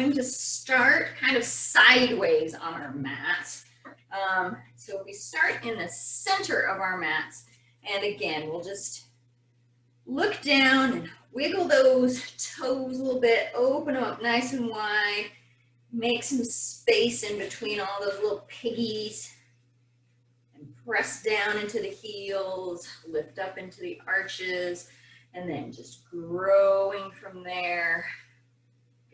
going to start kind of sideways on our mats. So we start in the center of our mats, and again, we'll just look down and wiggle those toes a little bit, open them up nice and wide, make some space in between all those little piggies, and press down into the heels, lift up into the arches, and then just growing from there.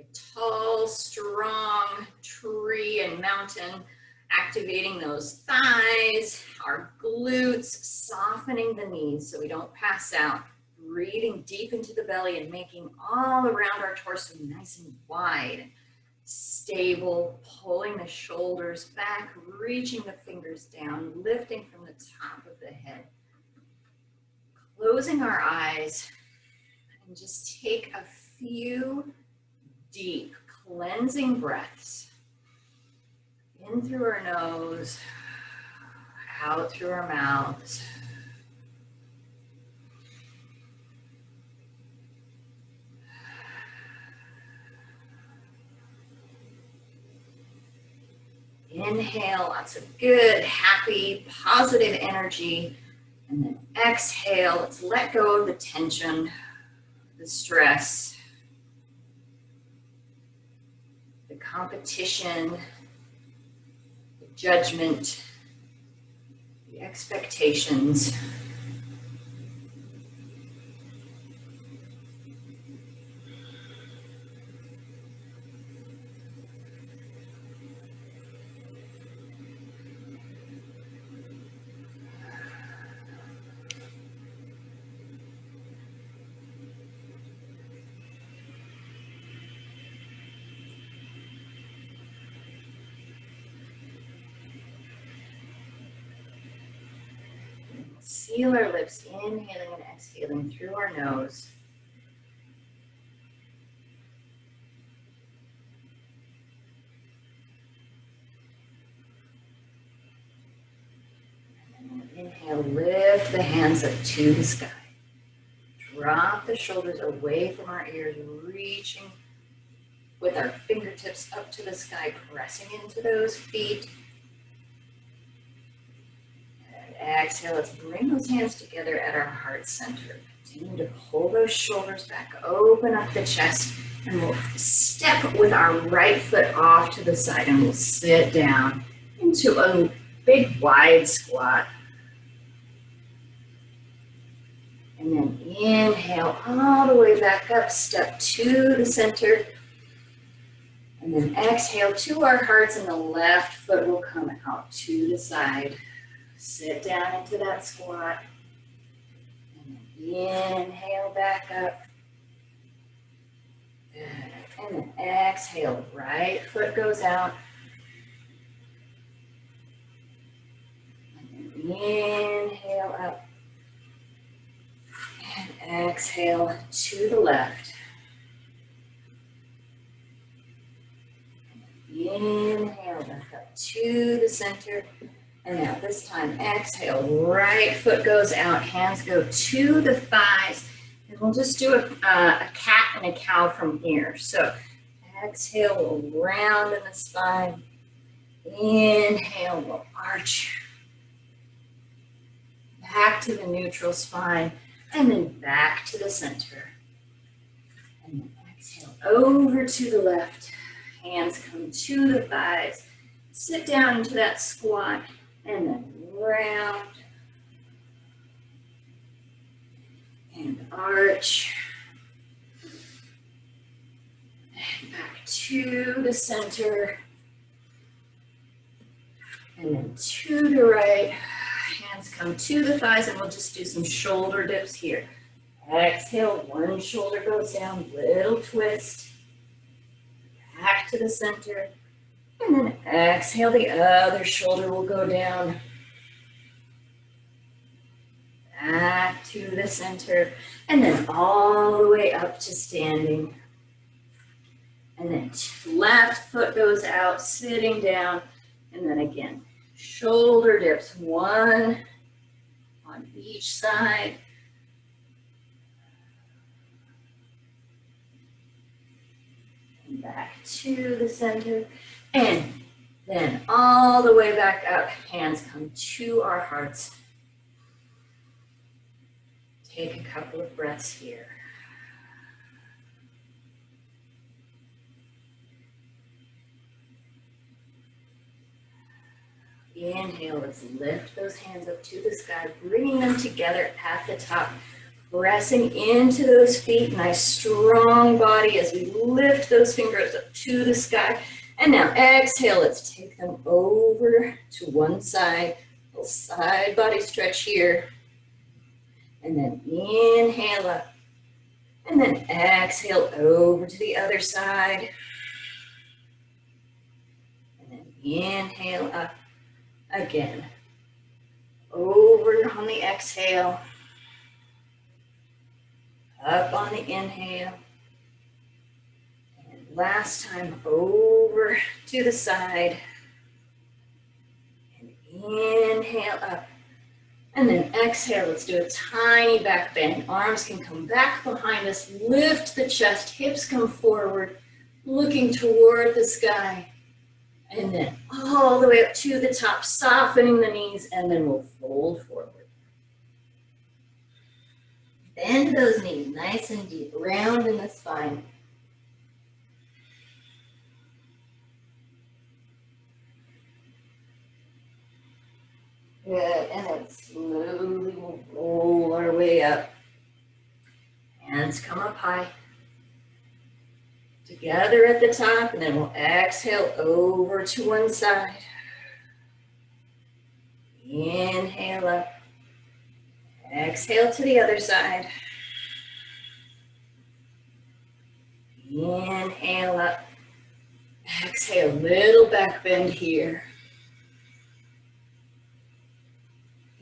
A tall, strong tree and mountain, activating those thighs, our glutes, softening the knees so we don't pass out. Breathing deep into the belly and making all around our torso nice and wide, stable, pulling the shoulders back, reaching the fingers down, lifting from the top of the head. Closing our eyes and just take a few deep cleansing breaths. In through our nose, out through our mouths. Inhale, lots of good, happy, positive energy. And then exhale, let's let go of the tension, the stress, the competition, the judgment, the expectations. Seal our lips, inhaling and exhaling through our nose. And inhale, lift the hands up to the sky. Drop the shoulders away from our ears, reaching with our fingertips up to the sky, pressing into those feet. Exhale, let's bring those hands together at our heart center. Continue to pull those shoulders back, open up the chest, and we'll step with our right foot off to the side and we'll sit down into a big wide squat. And then inhale all the way back up, step to the center. And then exhale to our hearts and the left foot will come out to the side. Sit down into that squat, and then inhale back up, and then exhale, right foot goes out, and then inhale up, and exhale to the left, inhale back up to the center. And now this time, exhale, right foot goes out, hands go to the thighs, and we'll just do a cat and a cow from here. So exhale, we'll round in the spine. Inhale, we'll arch. Back to the neutral spine, and then back to the center. And then exhale, over to the left. Hands come to the thighs. Sit down into that squat. And then round and arch and back to the center and then to the right. Hands come to the thighs and we'll just do some shoulder dips here. Exhale, one shoulder goes down, little twist, back to the center. And then exhale, the other shoulder will go down. Back to the center. And then all the way up to standing. And then left foot goes out, sitting down. And then again, shoulder dips, one on each side. back to the center, and then all the way back up. Hands come to our hearts. Take a couple of breaths here. Inhale, let's lift those hands up to the sky, bringing them together at the top, pressing into those feet, nice strong body as we lift those fingers up to the sky. And now exhale, let's take them over to one side, little side body stretch here. And then inhale up, and then exhale over to the other side. And then inhale up. Again, over on the exhale, up on the inhale, and last time over to the side, and inhale up, and then exhale. Let's do a tiny back bend. Arms can come back behind us, lift the chest, hips come forward, looking toward the sky. And then all the way up to the top, softening the knees, and then we'll fold forward. Bend those knees nice and deep, round in the spine. Good, and then slowly we'll roll our way up. Hands come up high. Together at the top, and then we'll exhale over to one side. Inhale up. Exhale to the other side. Inhale up. Exhale, little back bend here.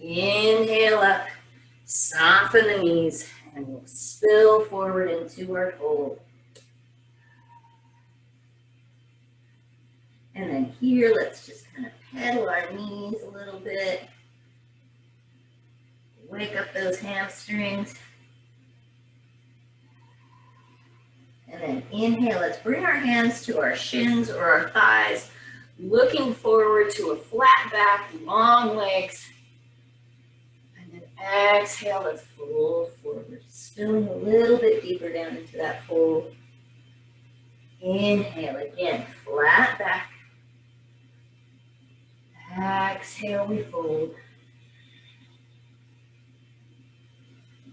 Inhale up. Soften the knees, and we'll spill forward into our fold. And then here, let's just kind of pedal our knees a little bit. Wake up those hamstrings. And then inhale, let's bring our hands to our shins or our thighs, looking forward to a flat back, long legs. And then exhale, let's fold forward, spilling a little bit deeper down into that fold. Inhale again, flat back. Exhale, we fold.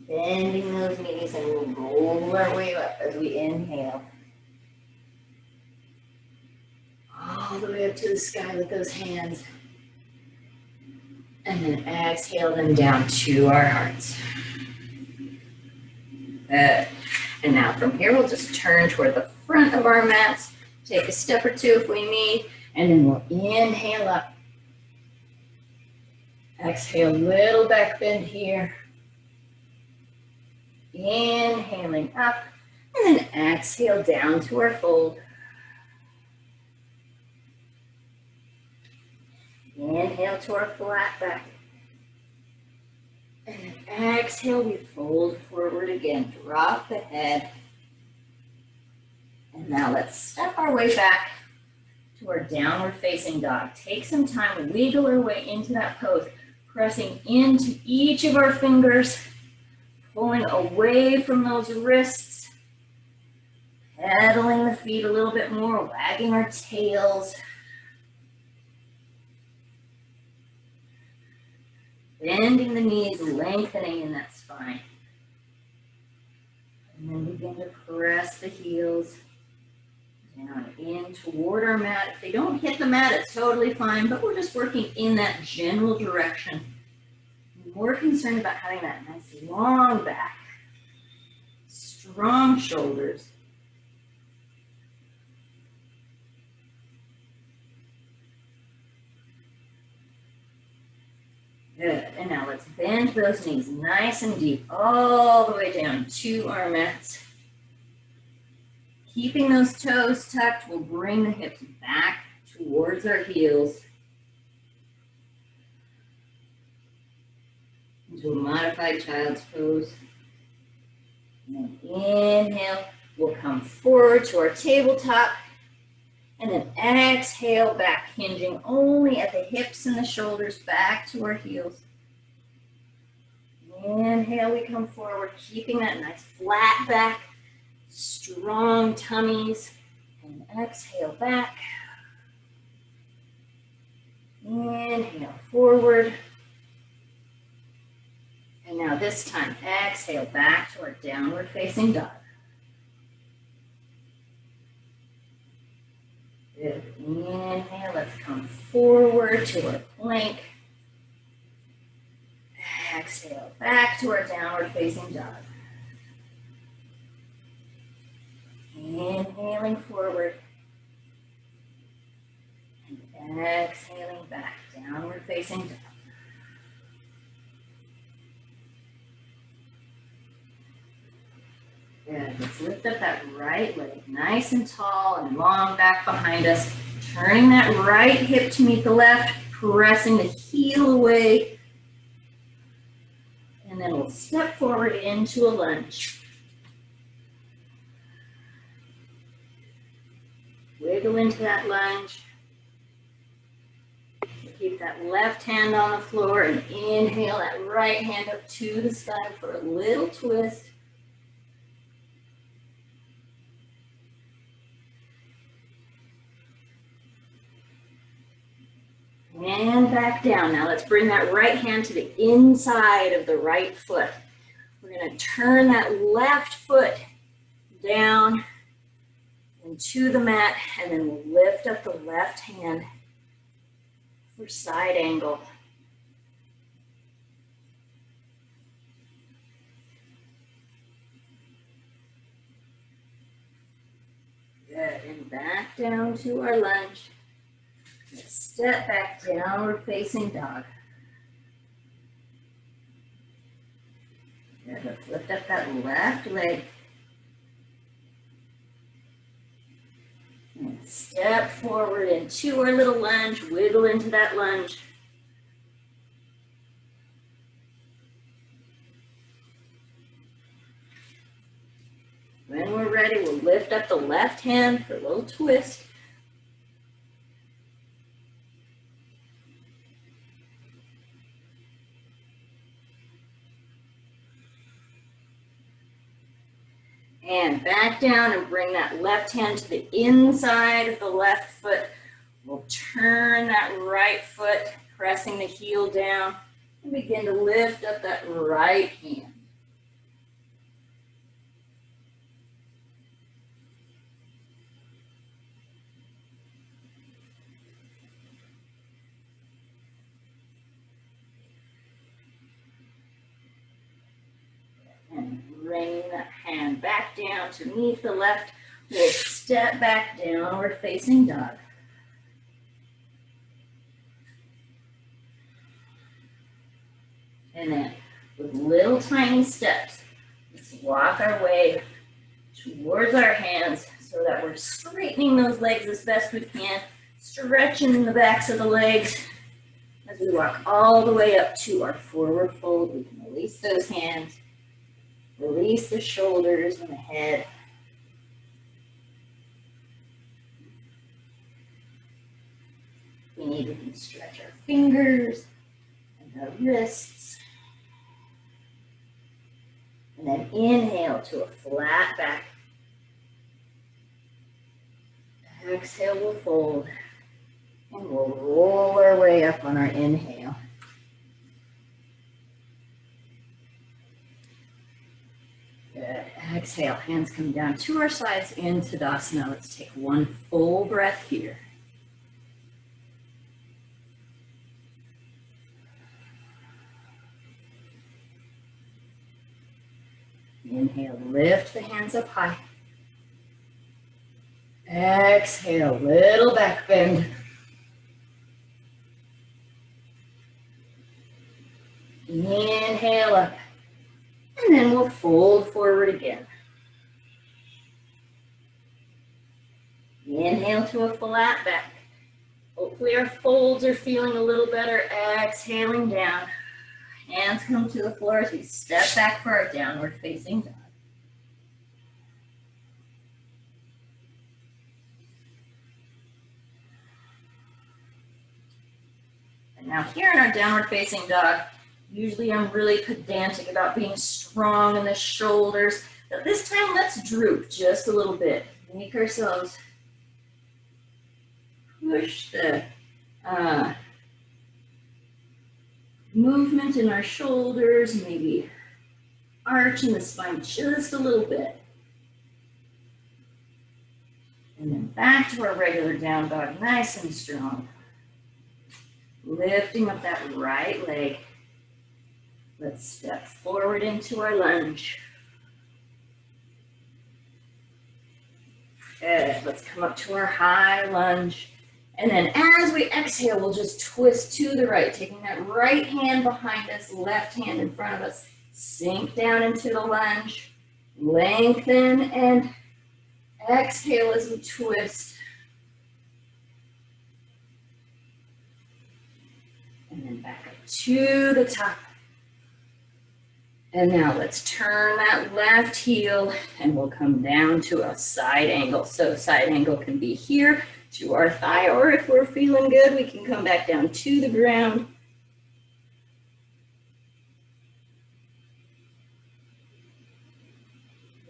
Bending those knees, and we'll roll our way up as we inhale. All the way up to the sky with those hands. And then exhale them down to our hearts. Good. And now from here, we'll just turn toward the front of our mats. Take a step or two if we need, and then we'll inhale up. Exhale, little back bend here. Inhaling up, and then exhale down to our fold. Inhale to our flat back. And then exhale, we fold forward again. Drop the head. And now let's step our way back to our downward facing dog. Take some time, wiggle our way into that pose. Pressing into each of our fingers, pulling away from those wrists, pedaling the feet a little bit more, wagging our tails. Bending the knees, lengthening in that spine. And then begin to press the heels down in toward our mat. If they don't hit the mat, it's totally fine, but we're just working in that general direction. We're concerned about having that nice long back, strong shoulders. Good, and now let's bend those knees nice and deep, all the way down to our mats. Keeping those toes tucked, we'll bring the hips back towards our heels into a modified child's pose. And then inhale, We'll come forward to our tabletop and then exhale back, hinging only at the hips and the shoulders, back to our heels. Inhale, we come forward, keeping that nice flat back, strong tummies, and exhale back. Inhale forward. And now this time, exhale back to our downward facing dog. Good. Inhale, let's come forward to our plank. Exhale back to our downward facing dog. Inhaling forward. And exhaling back, downward facing dog. Good. Let's lift up that right leg, nice and tall and long back behind us. Turning that right hip to meet the left, pressing the heel away. And then we'll step forward into a lunge. Wiggle into that lunge. Keep that left hand on the floor and inhale that right hand up to the sky for a little twist. And back down. Now let's bring that right hand to the inside of the right foot. We're going to turn that left foot down into the mat, and then we'll lift up the left hand for side angle. Good, and back down to our lunge. Let's step back, downward facing dog. Good, let's lift up that left leg. And step forward into our little lunge, wiggle into that lunge. When we're ready, we'll lift up the left hand for a little twist. And back down and bring that left hand to the inside of the left foot. We'll turn that right foot, pressing the heel down, and begin to lift up that right hand. And bring that hand back down to meet the left. We'll step back, downward facing dog. And then with little tiny steps, let's walk our way towards our hands so that we're straightening those legs as best we can, stretching the backs of the legs as we walk all the way up to our forward fold. We can release those hands. Release the shoulders and the head. We need to stretch our fingers and our wrists. And then inhale to a flat back. Exhale, we'll fold. And we'll roll our way up on our inhale. Good. Exhale, hands come down to our sides in Tadasana. Let's take one full breath here. Inhale, lift the hands up high. Exhale, little back bend. Inhale up. And then we'll fold forward again. Inhale to a flat back. Hopefully our folds are feeling a little better. Exhaling down. Hands come to the floor as we step back for our downward facing dog. And now here in our downward facing dog, usually I'm really pedantic about being strong in the shoulders, but this time let's droop just a little bit. Make ourselves push the movement in our shoulders, maybe arching the spine just a little bit. And then back to our regular down dog, nice and strong. Lifting up that right leg. Let's step forward into our lunge. Good. Let's come up to our high lunge. And then as we exhale, we'll just twist to the right, taking that right hand behind us, left hand in front of us. Sink down into the lunge. Lengthen and exhale as we twist. And then back up to the top. And now let's turn that left heel and we'll come down to a side angle. So side angle can be here to our thigh, or if we're feeling good, we can come back down to the ground.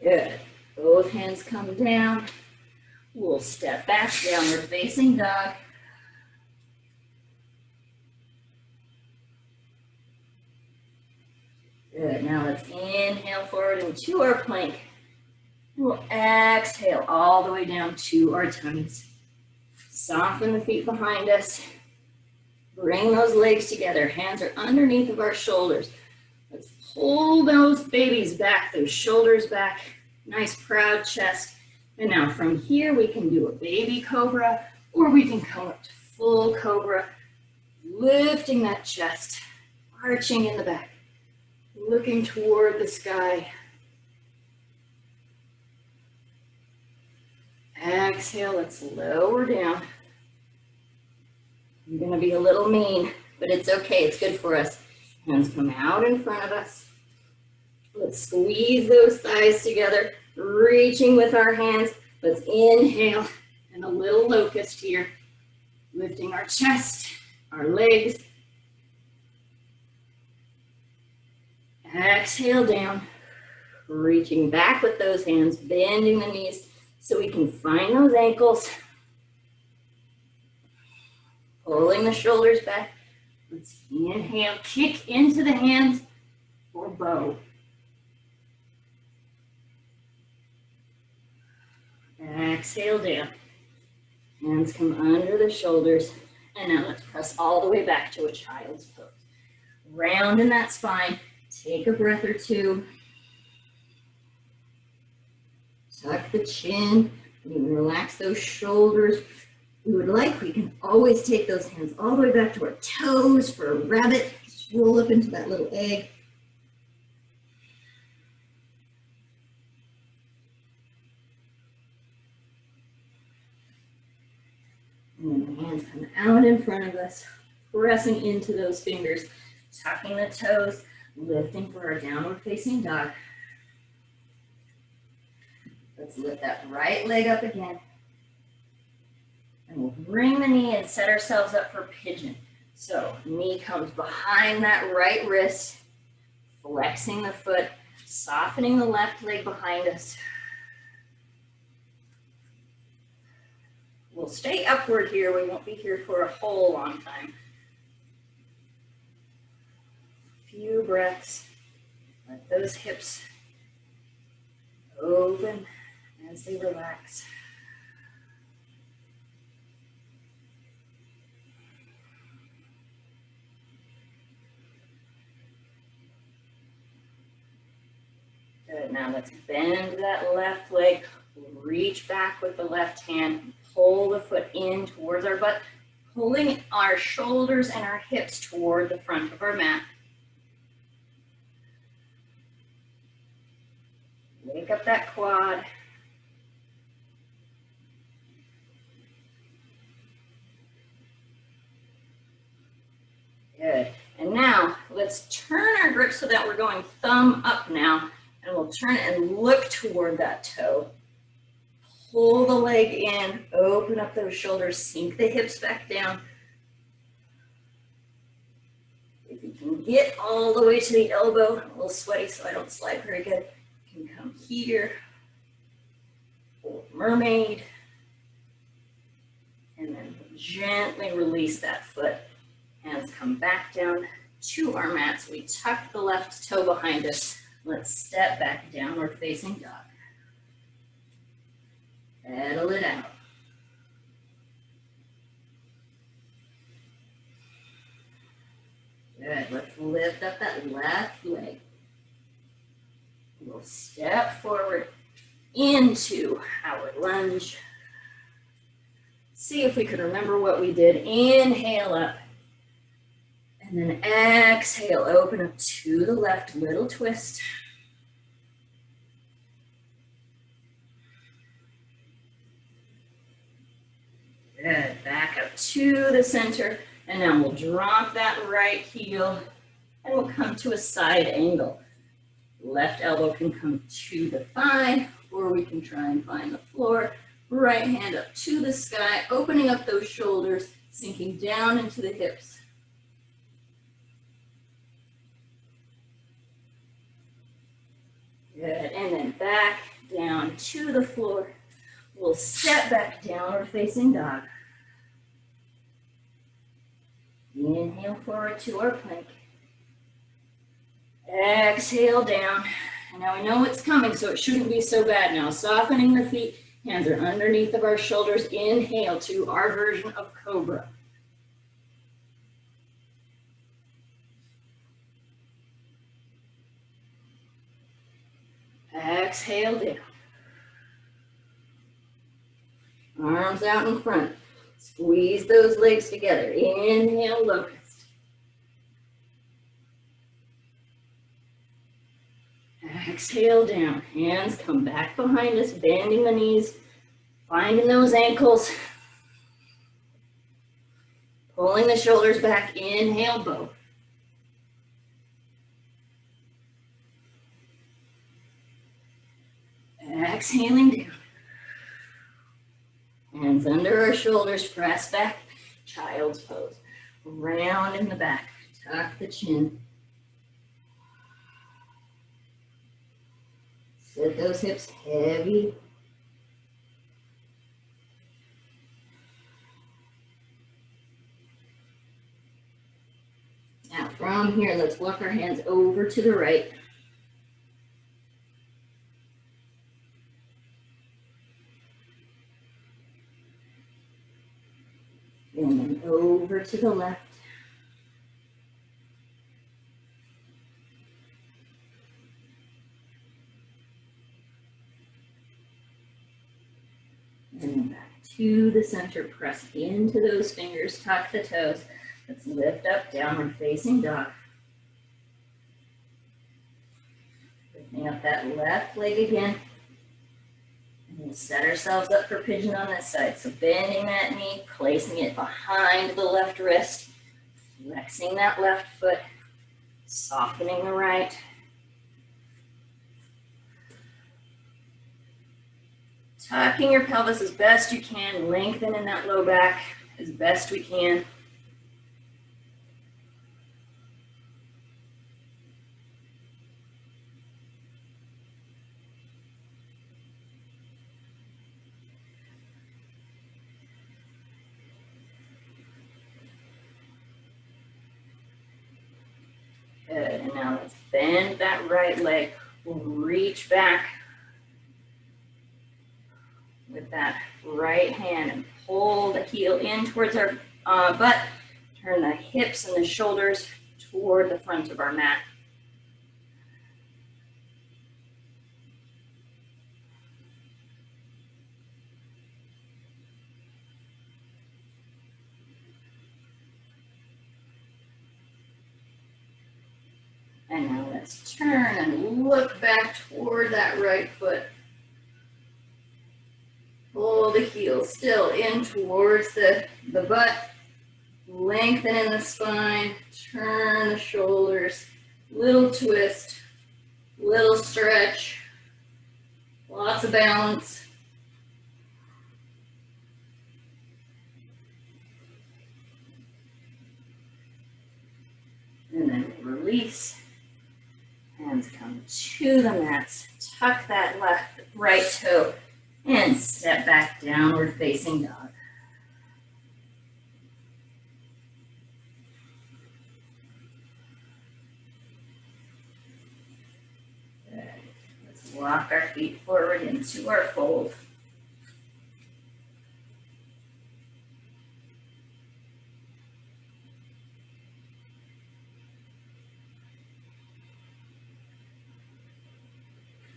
Good. Both hands come down. We'll step back, downward facing dog. Good. Now let's inhale forward into our plank. We'll exhale all the way down to our tummies. Soften the feet behind us. Bring those legs together. Hands are underneath of our shoulders. Let's pull those babies back, those shoulders back. Nice proud chest. And now from here we can do a baby cobra, or we can come up to full cobra, lifting that chest, arching in the back, looking toward the sky. Exhale, let's lower down. I'm gonna be a little mean, but it's okay, it's good for us. Hands come out in front of us. Let's squeeze those thighs together, reaching with our hands. Let's inhale, and a little locust here. Lifting our chest, our legs. Exhale down, reaching back with those hands, bending the knees so we can find those ankles. Pulling the shoulders back. Let's inhale, kick into the hands for bow. Exhale down. Hands come under the shoulders. And now let's press all the way back to a child's pose. Round in that spine. Take a breath or two. Tuck the chin. We can relax those shoulders. We would like, we can always take those hands all the way back to our toes for a rabbit. Just roll up into that little egg. And then the hands come out in front of us, pressing into those fingers, tucking the toes, lifting for our downward facing dog. Let's lift that right leg up again. And we'll bring the knee and set ourselves up for pigeon. So knee comes behind that right wrist, flexing the foot, softening the left leg behind us. We'll stay upward here. We won't be here for a whole long time. Few breaths. Let those hips open as they relax. Good. Now let's bend that left leg. Reach back with the left hand. Pull the foot in towards our butt, pulling our shoulders and our hips toward the front of our mat. Wake up that quad. Good. And now let's turn our grip so that we're going thumb up now, and we'll turn and look toward that toe. Pull the leg in, open up those shoulders, sink the hips back down. get all the way to the elbow. I'm a little sweaty, so I don't slide very good. You can come here, old mermaid, and then gently release that foot. Hands come back down to our mats. We tuck the left toe behind us. Let's step back, downward facing dog. Pedal it out. Good, let's lift up that left leg. We'll step forward into our lunge. See if we could remember what we did. Inhale up. And then exhale, open up to the left, little twist. Good, back up to the center. And now we'll drop that right heel and we'll come to a side angle. Left elbow can come to the thigh, or we can try and find the floor. Right hand up to the sky, opening up those shoulders, sinking down into the hips. Good, and then back down to the floor. We'll step back, downward facing dog. Inhale forward to our plank. Exhale down. And now we know what's coming, so it shouldn't be so bad now. Softening the feet, hands are underneath of our shoulders. Inhale to our version of cobra. Exhale down. Arms out in front. Squeeze those legs together. Inhale, locust. Exhale down. Hands come back behind us, bending the knees, finding those ankles. Pulling the shoulders back. Inhale, bow. Exhaling down. Hands under our shoulders, press back, child's pose. Round in the back, tuck the chin. Sit those hips heavy. Now from here, let's walk our hands over to the right. And then over to the left. And then back to the center. Press into those fingers, tuck the toes. Let's lift up, downward facing dog. Lifting up that left leg again. And we'll set ourselves up for pigeon on this side. So bending that knee, placing it behind the left wrist, flexing that left foot, softening the right. Tucking your pelvis as best you can, lengthening that low back as best we can. Good, and now let's bend that right leg. We'll reach back with that right hand and pull the heel in towards our butt. Turn the hips and the shoulders toward the front of our mat. And now let's turn and look back toward that right foot. Pull the heel still in towards the butt. Lengthen in the spine. Turn the shoulders. Little twist. Little stretch. Lots of balance. And then release. Hands come to the mats. Tuck that right toe and step back, downward facing dog. Good. Let's walk our feet forward into our fold.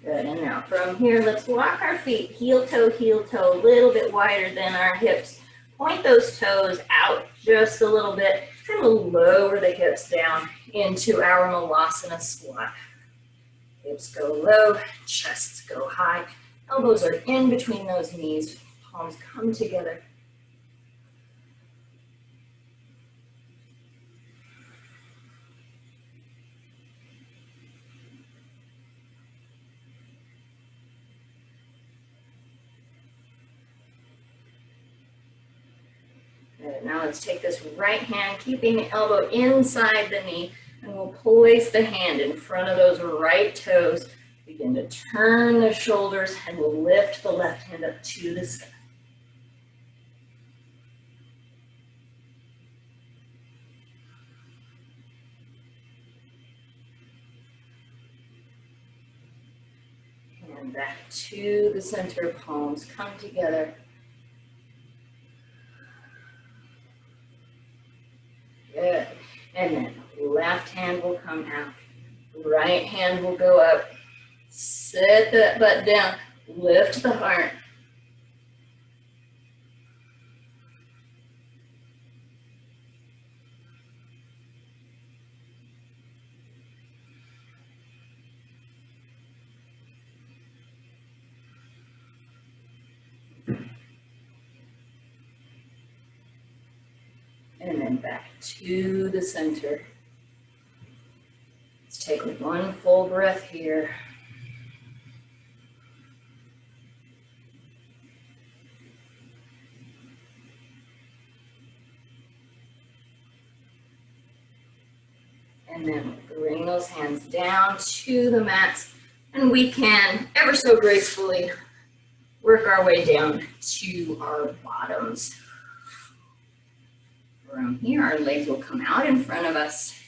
Good, and now from here, let's walk our feet heel toe, a little bit wider than our hips. Point those toes out just a little bit, and we'll lower the hips down into our Malasana squat. Hips go low, chests go high, elbows are in between those knees, palms come together. Good. Now let's take this right hand, keeping the elbow inside the knee, and we'll place the hand in front of those right toes. Begin to turn the shoulders, and we'll lift the left hand up to the sky. And back to the center, palms come together. Good. And then left hand will come out. Right hand will go up. Sit that butt down. Lift the heart. And then back to the center. Let's take one full breath here. And then bring those hands down to the mats, and we can ever so gracefully work our way down to our bottoms. From here, our legs will come out in front of us.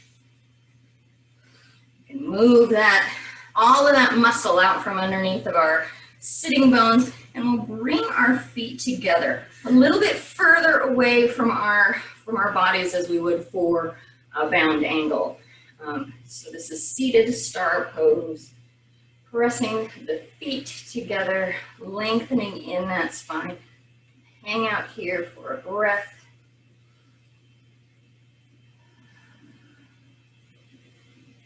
You can move that, all of that muscle out from underneath of our sitting bones, and we'll bring our feet together a little bit further away from our bodies as we would for a bound angle. So this is seated star pose. Pressing the feet together, lengthening in that spine. Hang out here for a breath.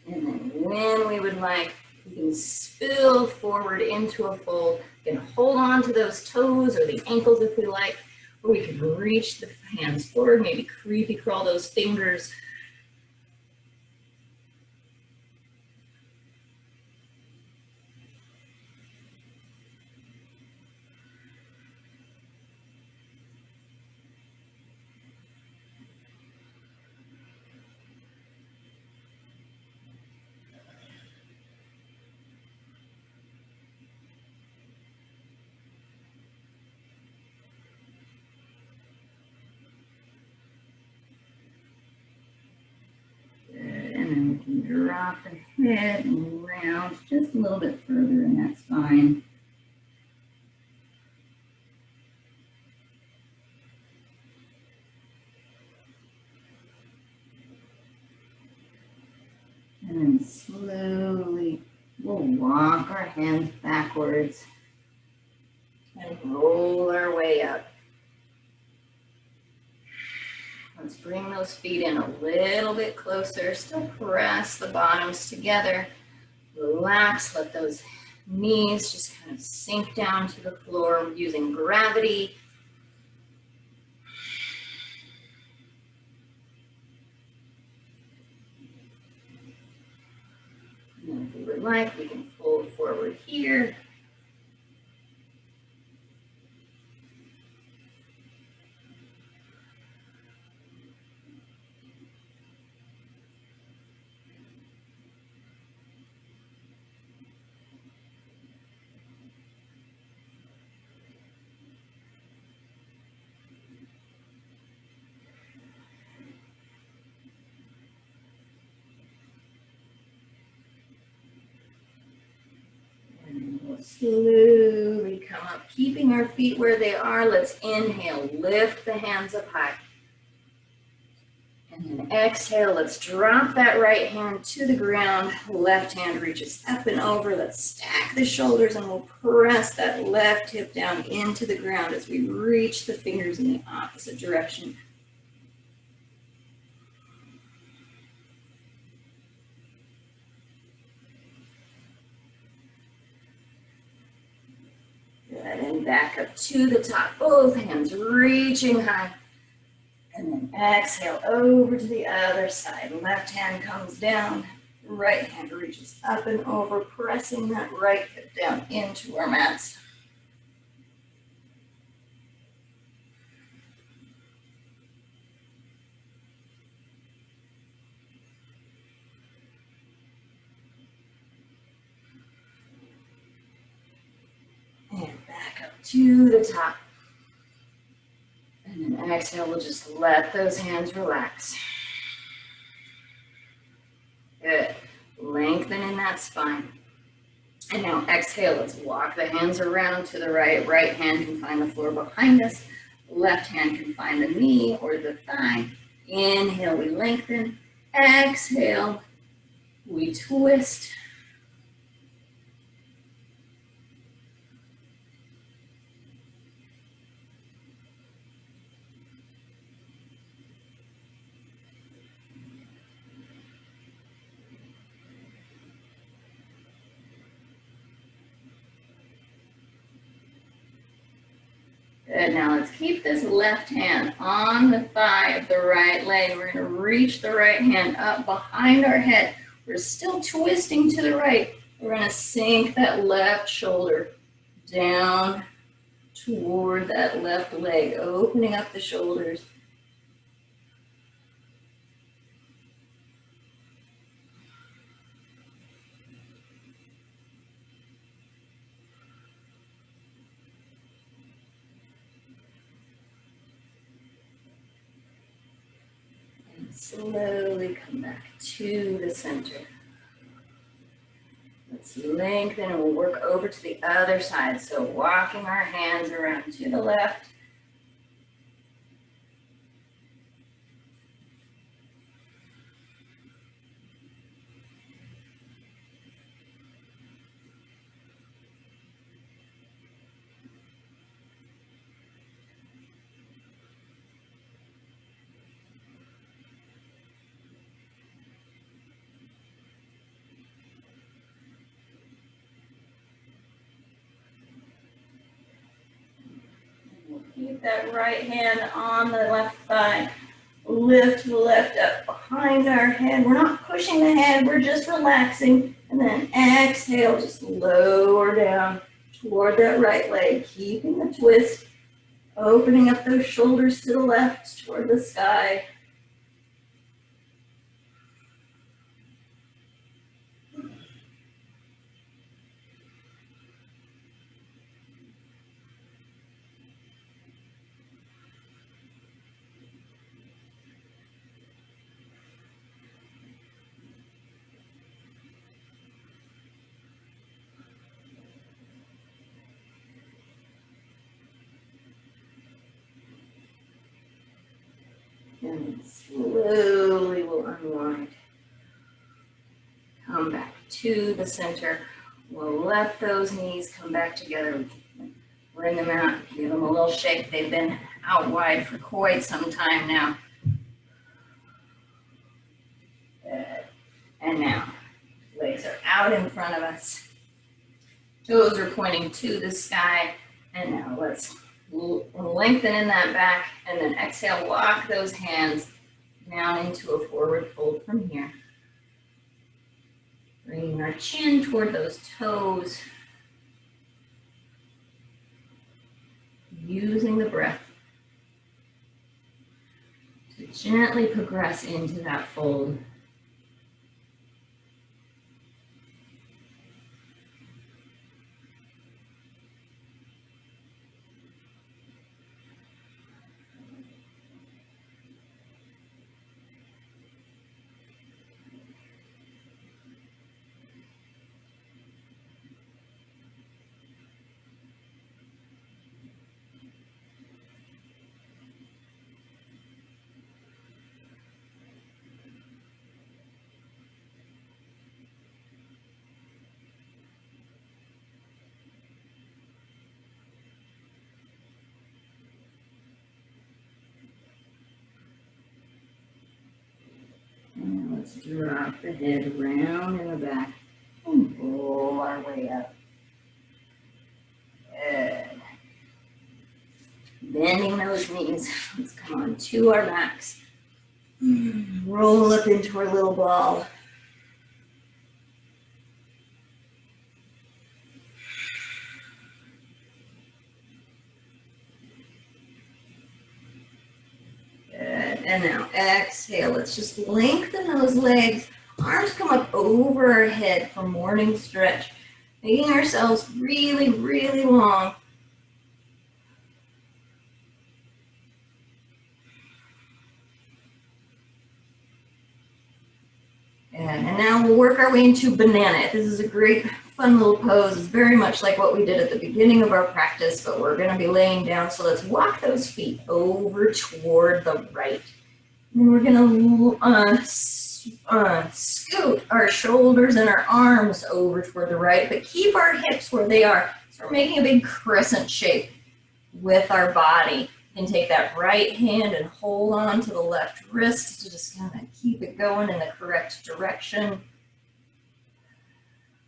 And then when we would like, we can spill forward into a fold. We can hold on to those toes or the ankles if we like, or we can reach the hands forward, maybe creepy crawl those fingers. And then we can drop the head and round just a little bit further in that spine. And then slowly we'll walk our hands backwards and roll our way up. Let's bring those feet in a little bit closer. Still press the bottoms together. Relax, let those knees just kind of sink down to the floor using gravity. And if we would like, we can fold forward here. Slowly come up, keeping our feet where they are. Let's inhale, lift the hands up high. And then exhale, let's drop that right hand to the ground. Left hand reaches up and over. Let's stack the shoulders and we'll press that left hip down into the ground as we reach the fingers in the opposite direction. Good, and back up to the top. Both hands reaching high. And then exhale over to the other side. Left hand comes down. Right hand reaches up and over, pressing that right hip down into our mats. And back up to the top. And then exhale, we'll just let those hands relax. Good. Lengthen in that spine. And now exhale, let's walk the hands around to the right. Right hand can find the floor behind us. Left hand can find the knee or the thigh. Inhale, we lengthen. Exhale, we twist. Good, now let's keep this left hand on the thigh of the right leg. We're going to reach the right hand up behind our head. We're still twisting to the right. We're going to sink that left shoulder down toward that left leg, opening up the shoulders. Slowly come back to the center. Let's lengthen and we'll work over to the other side. So walking our hands around to the left. Keep that right hand on the left thigh. Lift the left up behind our head. We're not pushing the head, we're just relaxing. And then exhale, just lower down toward that right leg, keeping the twist, opening up those shoulders to the left toward the sky. And slowly we'll unwind. Come back to the center. We'll let those knees come back together. Bring them out, give them a little shake. They've been out wide for quite some time now. Good. And now, legs are out in front of us. Toes are pointing to the sky. And now let's lengthen in that back, and then exhale, walk those hands down into a forward fold from here. Bringing our chin toward those toes. Using the breath to gently progress into that fold. let's drop the head round in the back and roll our way up. Good. Bending those knees. Let's come on to our backs. Roll up into our little ball. Good. And now exhale. Let's just lengthen those legs. Arms come up over our head for morning stretch. Making ourselves really, really long. And now we'll work our way into banana. This is a great, fun little pose. It's very much like what we did at the beginning of our practice, but we're going to be laying down. So let's walk those feet over toward the right. And we're going to scoot our shoulders and our arms over toward the right, but keep our hips where they are. So we're making a big crescent shape with our body. You can take that right hand and hold on to the left wrist to just kind of keep it going in the correct direction.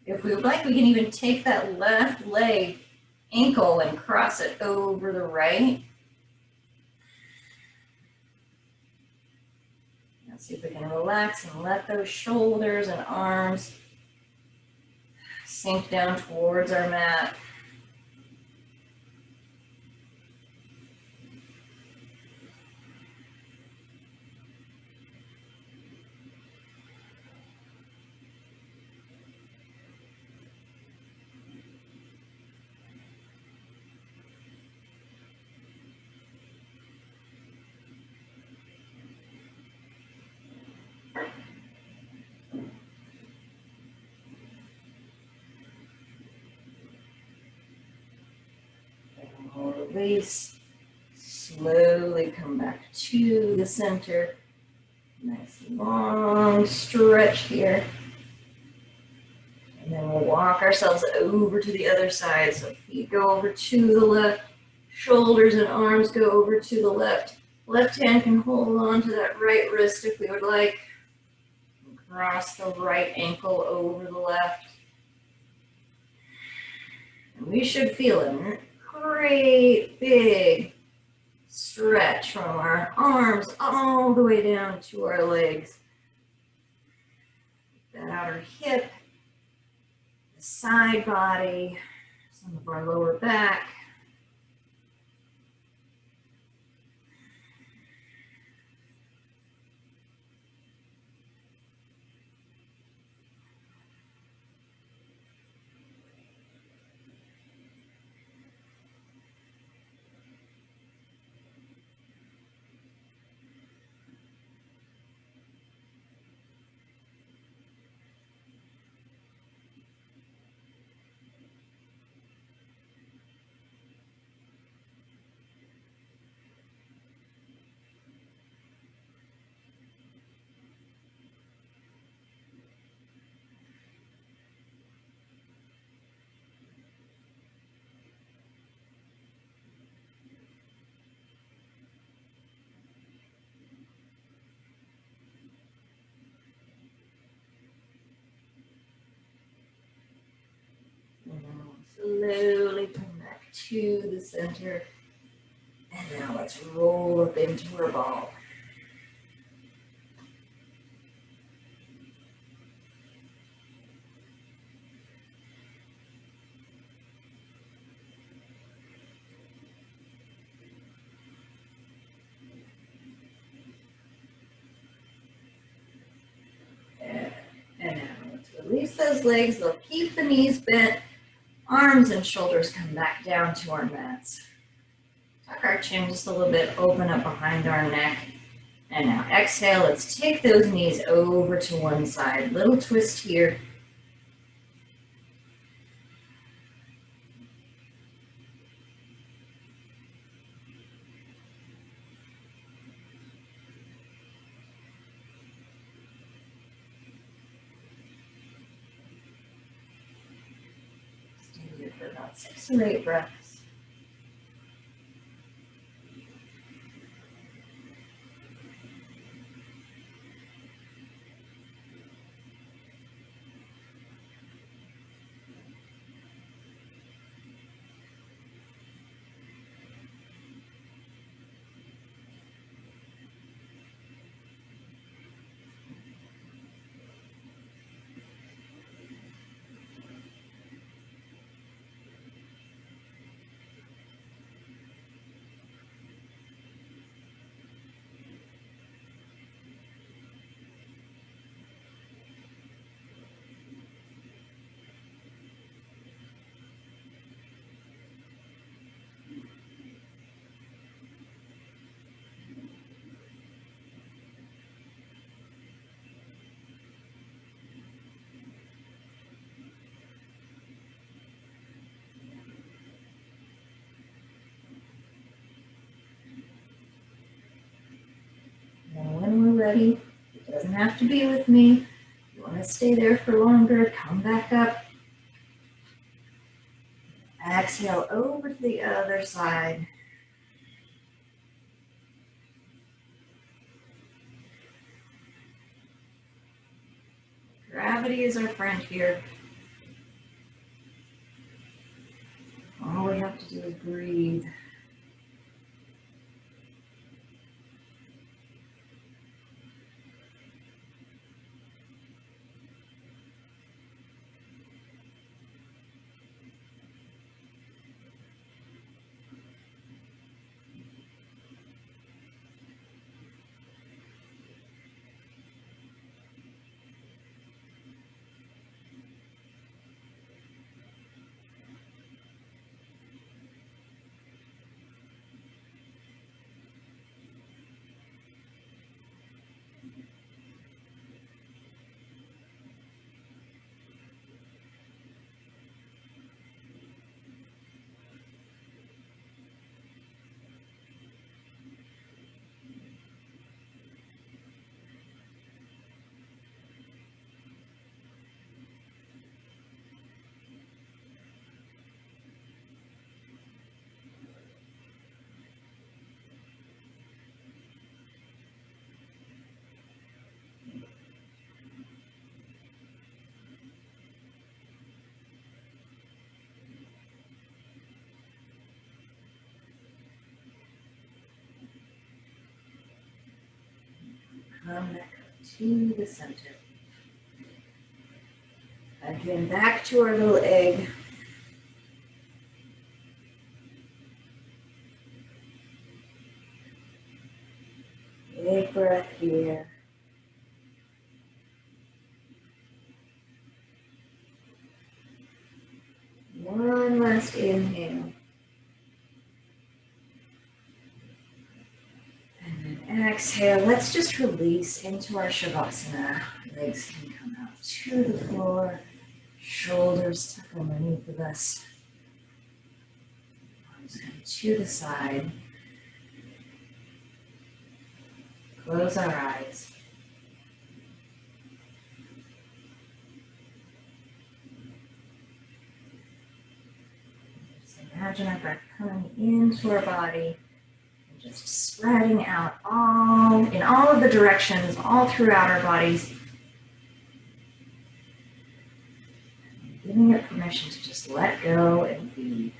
If we would like, we can even take that left leg ankle and cross it over the right. Now see if we can relax and let those shoulders and arms sink down towards our mat. Release, slowly come back to the center. Nice long stretch here. And then we'll walk ourselves over to the other side. So feet go over to the left, shoulders and arms go over to the left. Left hand can hold on to that right wrist if we would like. Cross the right ankle over the left. And we should feel it. Great big stretch from our arms all the way down to our legs. That outer hip, the side body, some of our lower back. Slowly come back to the center. And now let's roll up into our ball. And now let's release those legs. They'll keep the knees bent. Arms and shoulders come back down to our mats. Tuck our chin just a little bit, open up behind our neck. And now exhale, let's take those knees over to one side. Little twist here. Stay here for about 6 or 8 breaths. ready. It doesn't have to be with me. If you want to stay there for longer, come back up. Exhale over to the other side. Gravity is our friend here. All we have to do is breathe. Come back to the center. Again, back to our little egg. Big breath here. One last inhale. And then exhale. Let's just release into our Shavasana. Legs can come out to the floor. Shoulders tuck underneath of us. Arms come to the side. Close our eyes. Just imagine our breath coming into our body and just spreading out in all of the directions, all throughout our bodies. Giving it permission to just let go and be.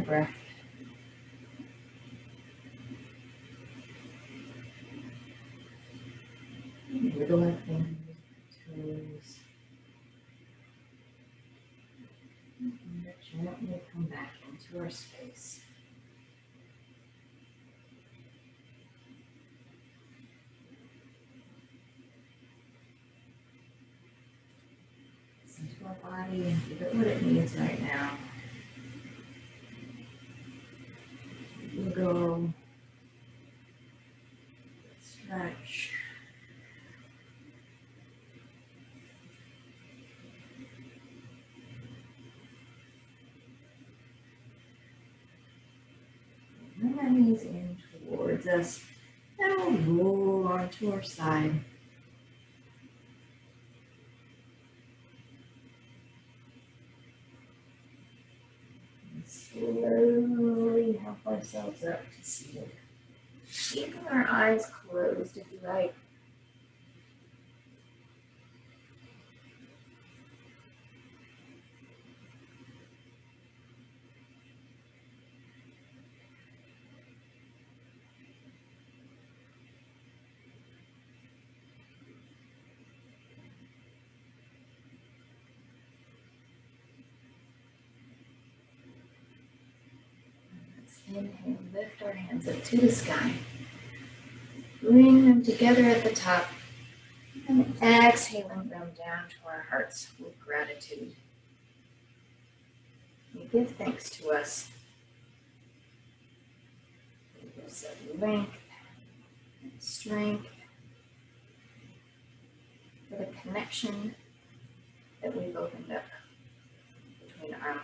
breath. Wiggle our fingers, toes. And gently come back into our space. Listen to our body and give it what it needs right now. Wiggle. Stretch. Bring our knees in towards us. And we'll roll onto our side. And slowly help ourselves up to seated. Keeping our eyes closed if you like. Inhale, lift our hands up to the sky. Bring them together at the top. And exhaling them down to our hearts with gratitude. We give thanks to us. We give us length and strength for the connection that we've opened up between our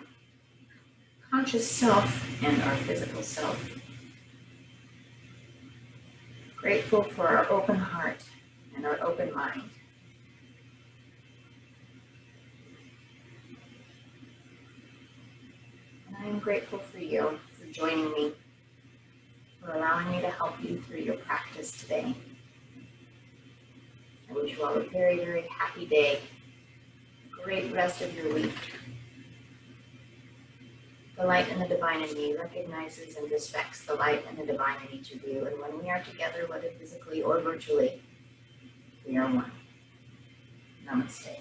conscious self and our physical self. Grateful for our open heart and our open mind. And I am grateful for you for joining me, for allowing me to help you through your practice today. I wish you all a very, very happy day. Great rest of your week. The light and the divine in me recognizes and respects the light and the divine in each of you. And when we are together, whether physically or virtually, we are one. Namaste.